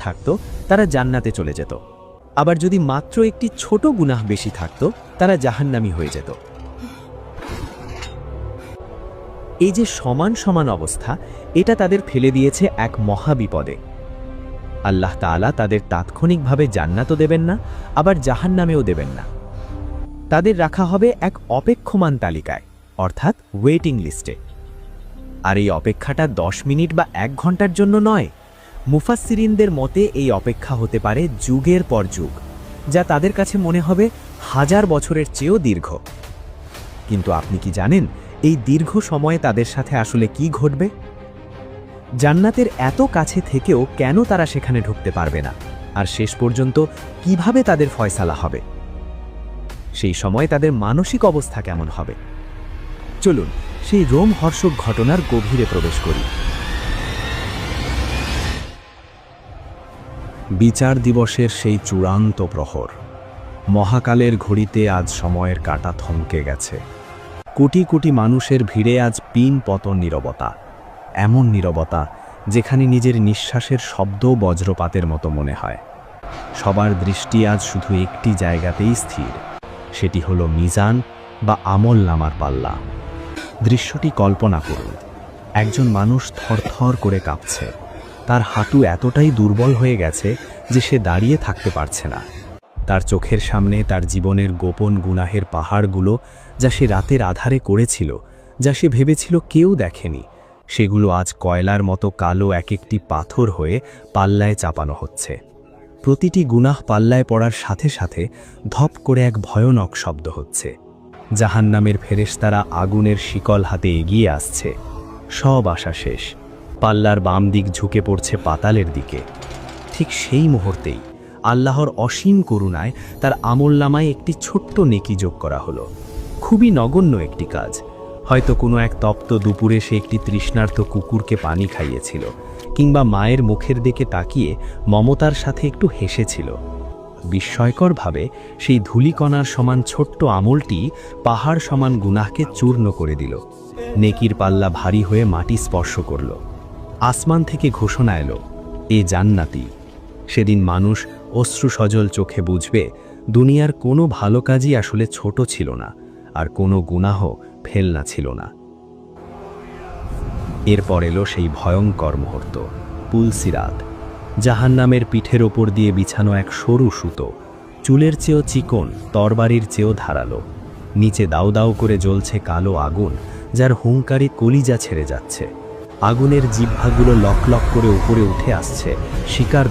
থাকত তারা জান্নাতে চলে যেত, আবার যদি মাত্র একটি ছোট গুনাহ বেশি থাকত তারা জাহান্নামী হয়ে যেত। এই যে সমান সমান অবস্থা, এটা তাদের ফেলে দিয়েছে এক মহাবিপদে। আল্লাহ তাআলা তাদের তাৎক্ষণিকভাবে জান্নাতও দেবেন না, আবার জাহান্নামেও দেবেন না। তাদের রাখা হবে এক অপেক্ষমান তালিকায়, অর্থাৎ ওয়েটিং লিস্টে। আর এই অপেক্ষাটা 10 মিনিট বা 1 ঘন্টার জন্য নয়। মুফাসসিরিনদের মতে এই অপেক্ষা হতে পারে যুগের পর যুগ, যা তাদের কাছে মনে হবে 1000 বছরের চেয়েও দীর্ঘ। কিন্তু আপনি কি জানেন এই দীর্ঘ সময়ে তাদের সাথে আসলে কি ঘটবে? জান্নাতের এত কাছে থেকেও কেন তারা সেখানে ঢুকতে পারবে না, আর শেষ পর্যন্ত কিভাবে তাদের ফয়সালা হবে? সেই সময় তাদের মানসিক অবস্থা কেমন হবে? চলুন সেই রোমহর্ষক ঘটনার গভীরে প্রবেশ করি। বিচার দিবসের সেই চূড়ান্ত প্রহর। মহাকালের ঘড়িতে আজ সময়ের কাঁটা থমকে গেছে। কোটি কোটি মানুষের ভিড়ে আজ পিন পতন নীরবতা, এমন নীরবতা যেখানে নিজের নিঃশ্বাসের শব্দ বজ্রপাতের মতো মনে হয়। সবার দৃষ্টি আজ শুধু একটি জায়গাতেই স্থির, সেটি হলো মিজান বা আমলনামার পাল্লা। দৃশ্যটি কল্পনা করুন, একজন মানুষ থরথর করে কাঁপছে। তার হাঁটু এতটাই দুর্বল হয়ে গেছে যে সে দাঁড়িয়ে থাকতে পারছে না। তার চোখের সামনে তার জীবনের গোপন গুনাহের পাহাড়গুলো, যা সে রাতের আধারে করেছিল, যা সে ভেবেছিল কেউ দেখেনি, সেগুলো আজ কয়লার মতো কালো এক একটি পাথর হয়ে পাল্লায় চাপানো হচ্ছে। প্রতিটি গুনাহ পাল্লায় পড়ার সাথে সাথে ধপ করে এক ভয়ানক শব্দ হচ্ছে। জাহান্নামের ফেরেশতারা আগুনের শিকল হাতে এগিয়ে আসছে। সব আশা শেষ। পাল্লার বাম দিক ঝুঁকে পড়ছে পাতালের দিকে। ঠিক সেই মুহূর্তেই আল্লাহর অসীম করুণায় তার আমলনামায় একটি ছোট্ট নেকি যোগ করা হলো। খুবই নগণ্য একটি কাজ। হয়তো কোনো এক তপ্ত দুপুরে সে একটি তৃষ্ণার্ত কুকুরকে পানি খাইয়েছিল, কিংবা মায়ের মুখের দিকে তাকিয়ে মমতার সাথে একটু হেসেছিল। বিস্ময়করভাবে সেই ধূলিকণার সমান ছোট্ট আমলটি পাহাড় সমান গুনাহকে চূর্ণ করে দিল। নেকির পাল্লা ভারী হয়ে মাটি স্পর্শ করল। আসমান থেকে ঘোষণা এলো, এ জান্নাতি। সেদিন মানুষ অশ্রুসজল চোখে বুঝবে দুনিয়ার কোনো ভালো কাজই আসলে ছোট ছিল না, আর কোনো গুনাহ ফেলনা ছিল না। এরপর এলো সেই ভয়ঙ্কর মুহূর্ত, পুলসিরাত। জাহান্নামের পিঠের ওপর দিয়ে বিছানো এক সরু সুতো, চুলের চেয়েও চিকন, তরবারির চেয়েও ধারালো। নিচে দাউ দাউ করে জ্বলছে কালো আগুন, যার হুঙ্কারে কলিজা ছেড়ে যাচ্ছে। আগুনের জিহ্বাগুলো লক লক করে উপরে উঠে আসছে, শিকার